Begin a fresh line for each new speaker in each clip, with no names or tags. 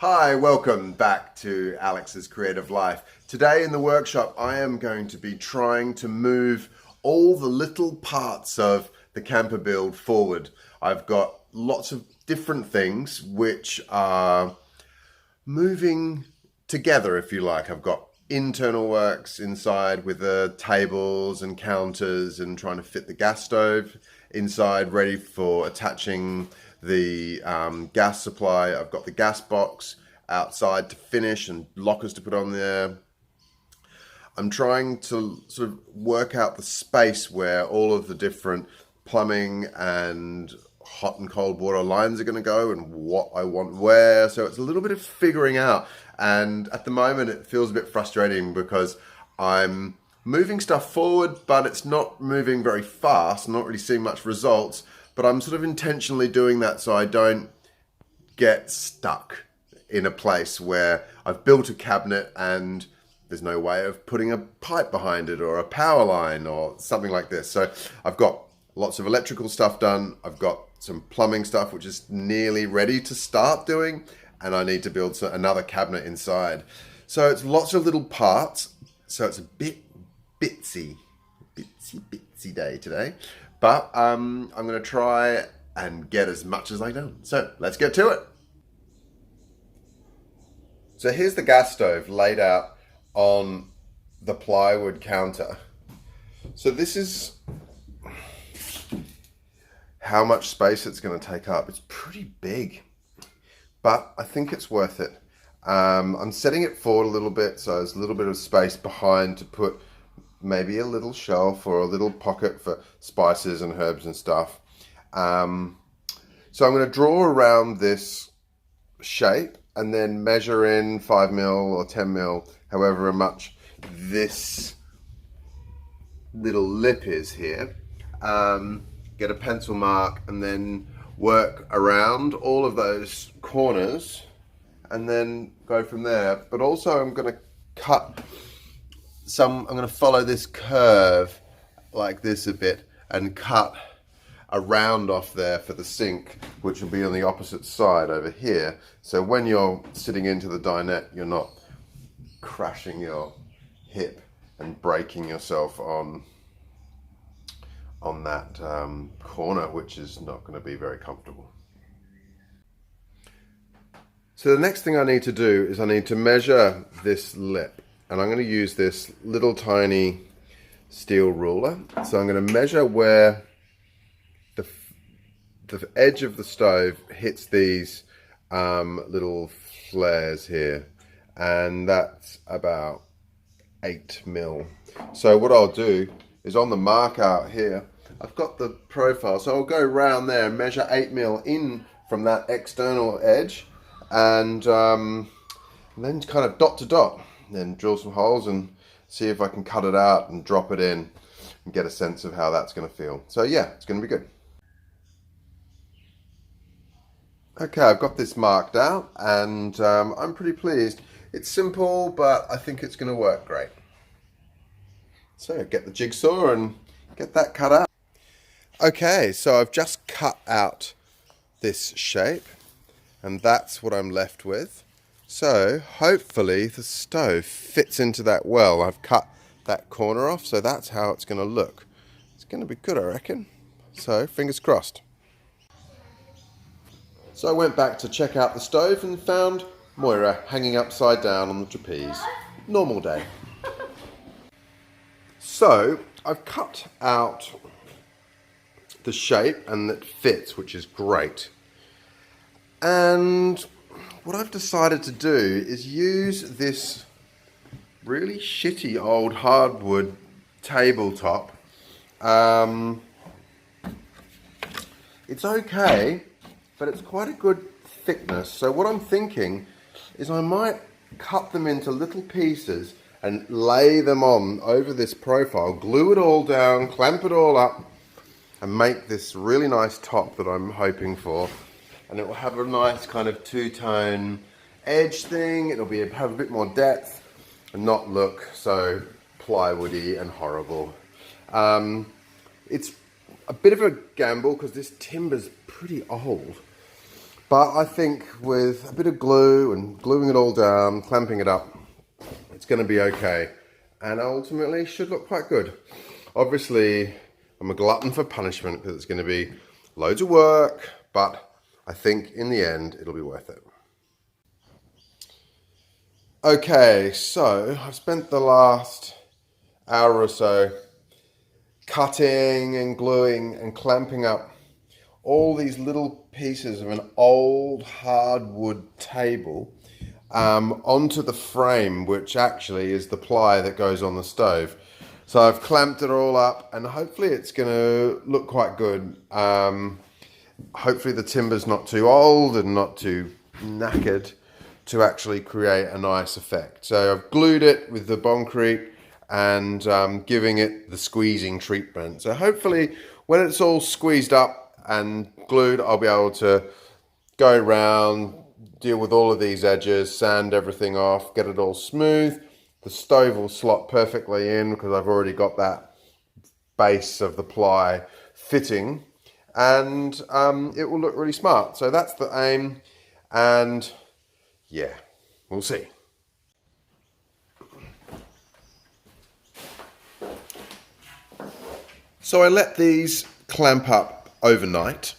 Hi, welcome back to Alex's Creative Life. Today in the workshop I am going to be trying to move all the little parts of the camper build forward. I've got lots of different things which are moving together, if you like. I've got internal works inside with the tables and counters and trying to fit the gas stove inside ready for attaching the gas supply. I've got the gas box outside to finish and lockers to put on there. I'm trying to sort of work out the space where all of the different plumbing and hot and cold water lines are going to go and what I want where. So it's a little bit of figuring out, and at the moment it feels a bit frustrating because I'm moving stuff forward but it's not moving very fast. I'm not really seeing much results, but I'm sort of intentionally doing that so I don't get stuck in a place where I've built a cabinet and there's no way of putting a pipe behind it or a power line or something like this. So I've got lots of electrical stuff done. I've got some plumbing stuff which is nearly ready to start doing, and I need to build another cabinet inside. So it's lots of little parts. So it's a bit bitsy day today. But I'm going to try and get as much as I can. So let's get to it. So here's the gas stove laid out on the plywood counter. So this is how much space it's going to take up. It's pretty big, but I think it's worth it. I'm setting it forward a little bit, so there's a little bit of space behind to put maybe a little shelf or a little pocket for spices and herbs and stuff. So I'm going to draw around this shape and then measure in 5 mil or 10 mil, however much this little lip is here. Get a pencil mark and then work around all of those corners and then go from there. But also I'm going to cut I'm going to follow this curve like this a bit and cut a round off there for the sink, which will be on the opposite side over here. So when you're sitting into the dinette, you're not crashing your hip and breaking yourself on that corner, which is not going to be very comfortable. So the next thing I need to do is I need to measure this lip. And I'm going to use this little tiny steel ruler. So I'm going to measure where the edge of the stove hits these little flares here. And that's about 8 mil. So what I'll do is on the mark out here, I've got the profile. So I'll go around there and measure 8 mil in from that external edge. And then kind of dot to dot. Then drill some holes and see if I can cut it out and drop it in and get a sense of how that's going to feel. So yeah, it's going to be good. Okay, I've got this marked out and I'm pretty pleased. It's simple, but I think it's going to work great. So get the jigsaw and get that cut out. Okay, so I've just cut out this shape and that's what I'm left with. So hopefully the stove fits into that well. I've cut that corner off, so that's how it's going to look. It's going to be good, I reckon. So fingers crossed. So I went back to check out the stove and found Moira hanging upside down on the trapeze. Normal day. So I've cut out the shape and it fits, which is great. And what I've decided to do is use this really shitty old hardwood tabletop. It's okay, but it's quite a good thickness. So what I'm thinking is I might cut them into little pieces and lay them on over this profile, glue it all down, clamp it all up, and make this really nice top that I'm hoping for. And it will have a nice kind of two-tone edge thing. It'll have a bit more depth and not look so plywoody and horrible. It's a bit of a gamble because this timber's pretty old, But I think with a bit of glue and gluing it all down, clamping it up, it's going to be okay. And ultimately should look quite good. Obviously, I'm a glutton for punishment because it's going to be loads of work, but I think in the end, it'll be worth it. Okay, so I've spent the last hour or so cutting and gluing and clamping up all these little pieces of an old hardwood table onto the frame, which actually is the ply that goes on the stove. So I've clamped it all up and hopefully it's going to look quite good. Hopefully the timber's not too old and not too knackered to actually create a nice effect. So I've glued it with the concrete and giving it the squeezing treatment. So hopefully when it's all squeezed up and glued, I'll be able to go around, deal with all of these edges, sand everything off, get it all smooth. The stove will slot perfectly in because I've already got that base of the ply fitting, and it will look really smart. So that's the aim, and yeah, we'll see. So I let these clamp up overnight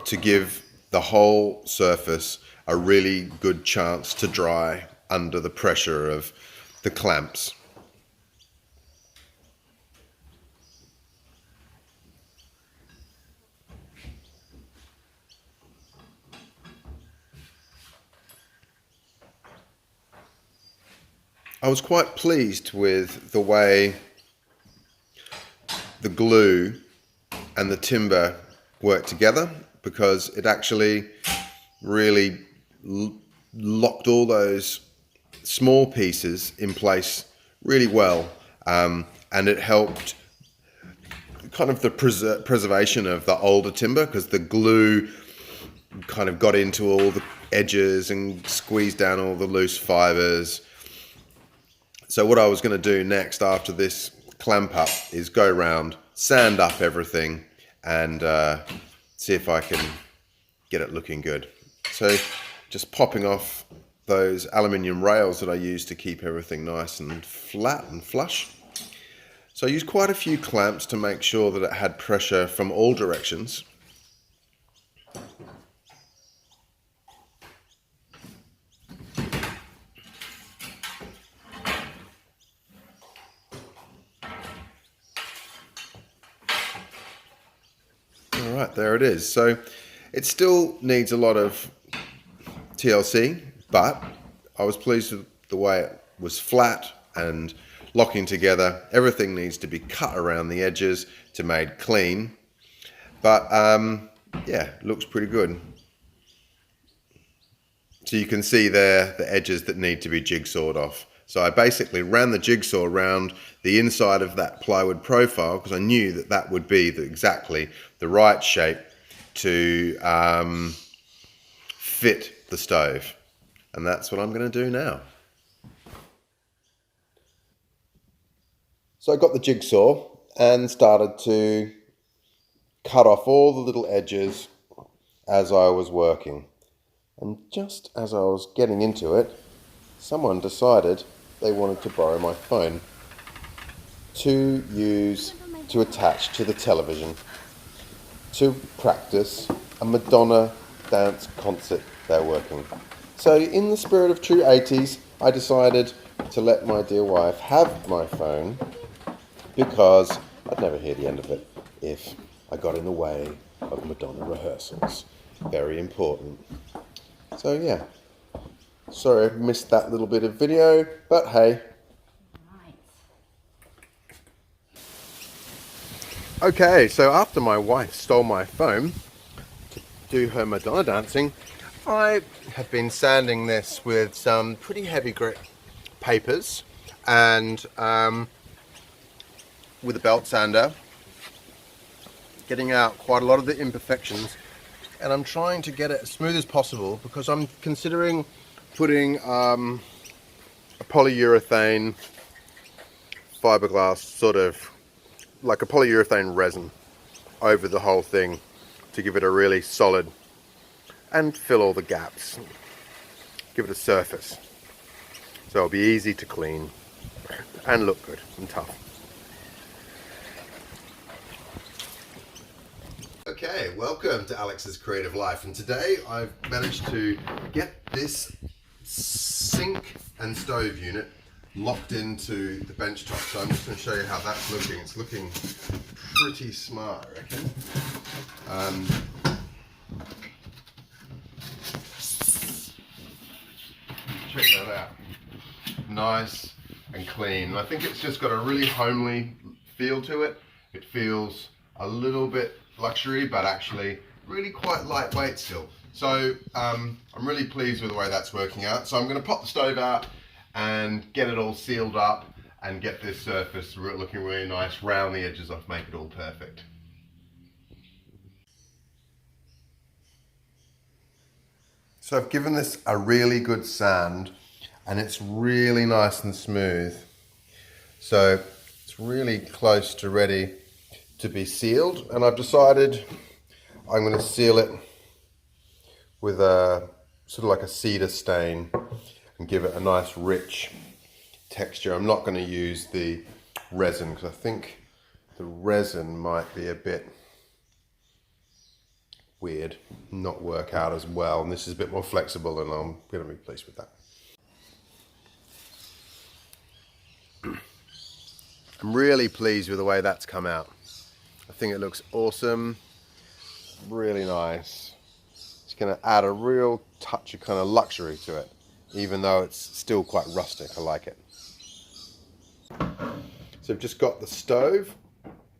to give the whole surface a really good chance to dry under the pressure of the clamps. I was quite pleased with the way the glue and the timber worked together, because it actually really locked all those small pieces in place really well, and it helped kind of the preservation of the older timber, because the glue kind of got into all the edges and squeezed down all the loose fibers. So what I was going to do next after this clamp up is go around, sand up everything, and see if I can get it looking good. So just popping off those aluminium rails that I use to keep everything nice and flat and flush. So I used quite a few clamps to make sure that it had pressure from all directions. All right, there it is. So it still needs a lot of TLC, but I was pleased with the way it was flat and locking together. Everything needs to be cut around the edges to made clean, but yeah, looks pretty good. So you can see there the edges that need to be jigsawed off. So I basically ran the jigsaw around the inside of that plywood profile because I knew that that would be exactly the right shape to fit the stove. And that's what I'm going to do now. So I got the jigsaw and started to cut off all the little edges as I was working. And just as I was getting into it, someone decided they wanted to borrow my phone to attach to the television to practice a Madonna dance concert they're working. So in the spirit of true 80s, I decided to let my dear wife have my phone because I'd never hear the end of it if I got in the way of Madonna rehearsals. Very important. So yeah, sorry I missed that little bit of video, but hey. Okay, so after my wife stole my phone to do her Madonna dancing, I have been sanding this with some pretty heavy grit papers and with a belt sander, getting out quite a lot of the imperfections, and I'm trying to get it as smooth as possible because I'm considering putting a polyurethane fiberglass, sort of like a polyurethane resin, over the whole thing to give it a really solid and fill all the gaps. Give it a surface. So it'll be easy to clean and look good and tough. Okay, welcome to Alex's Creative Life, and today I've managed to get this sink and stove unit locked into the bench top. So I'm just going to show you how that's looking. It's looking pretty smart, I reckon. Check that out. Nice and clean. And I think it's just got a really homely feel to it. It feels a little bit luxury, but actually really quite lightweight still. So I'm really pleased with the way that's working out. So I'm going to pop the stove out and get it all sealed up and get this surface looking really nice, round the edges off, make it all perfect. So I've given this a really good sand and it's really nice and smooth. So it's really close to ready to be sealed, and I've decided I'm going to seal it with a sort of like a cedar stain and give it a nice rich texture. I'm not going to use the resin because I think the resin might be a bit weird, not work out as well, and this is a bit more flexible, and I'm going to be pleased with that. I'm really pleased with the way that's come out. I think it looks awesome, really nice. It's going to add a real touch of kind of luxury to it, even though it's still quite rustic. I like it. So I've just got the stove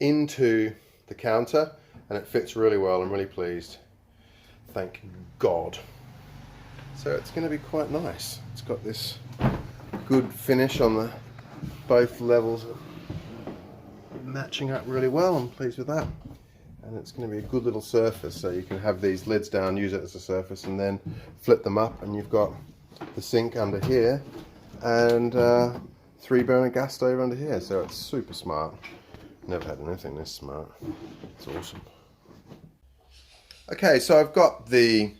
into the counter and it fits really well. I'm really pleased. Thank God. So it's going to be quite nice. It's got this good finish on the both levels, matching up really well. I'm pleased with that. And it's going to be a good little surface, so you can have these lids down, use it as a surface, and then flip them up, and you've got the sink under here and 3-burner gas stove under here. So it's super smart. Never had anything this smart. It's awesome. Okay, so I've got the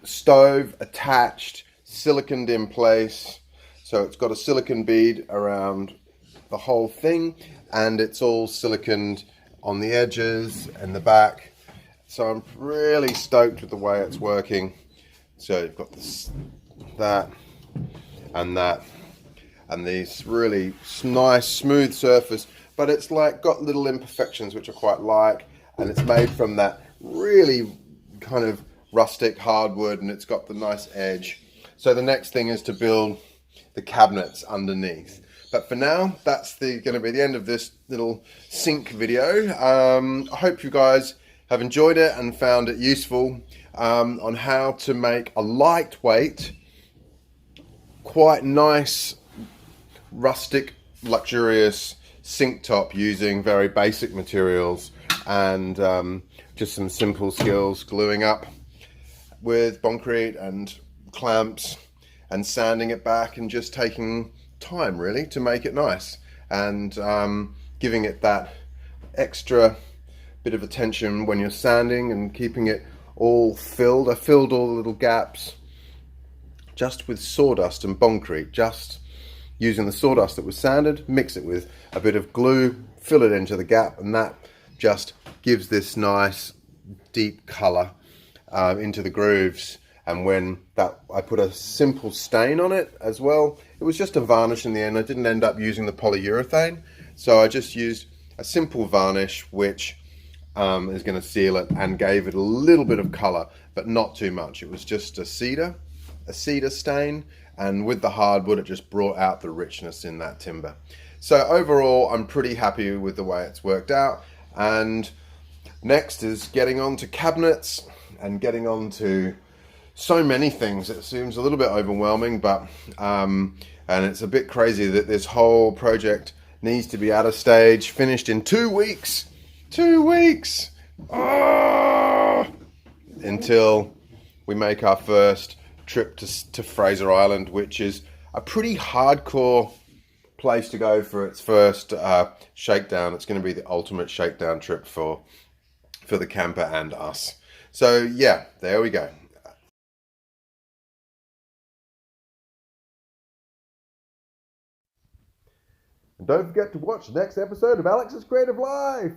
stove attached, siliconed in place. So it's got a silicone bead around the whole thing, and it's all siliconed on the edges and the back. So I'm really stoked with the way it's working. So you've got this, that, and this really nice smooth surface, but it's like got little imperfections which I quite like, and it's made from that really kind of rustic hardwood, and it's got the nice edge. So the next thing is to build the cabinets underneath. But for now, that's going to be the end of this little sink video. I hope you guys have enjoyed it and found it useful on how to make a lightweight, quite nice, rustic, luxurious sink top using very basic materials and just some simple skills, gluing up with concrete and clamps and sanding it back, and just taking time really to make it nice, and giving it that extra bit of attention when you're sanding and keeping it all filled. I filled all the little gaps just with sawdust and concrete, just using the sawdust that was sanded, mix it with a bit of glue, fill it into the gap, and that just gives this nice deep color into the grooves. And when that, I put a simple stain on it as well. It was just a varnish in the end. I didn't end up using the polyurethane, so I just used a simple varnish which is going to seal it, and gave it a little bit of color, but not too much. It was just a cedar stain, and with the hardwood it just brought out the richness in that timber. So overall I'm pretty happy with the way it's worked out, and next is getting on to cabinets and getting on to so many things. It seems a little bit overwhelming, but and it's a bit crazy that this whole project needs to be at a stage finished in 2 weeks. 2 weeks! Until we make our first trip to Fraser Island, which is a pretty hardcore place to go for its first shakedown. It's going to be the ultimate shakedown trip for the camper and us. So yeah, there we go. And don't forget to watch the next episode of Alex's Creative Life.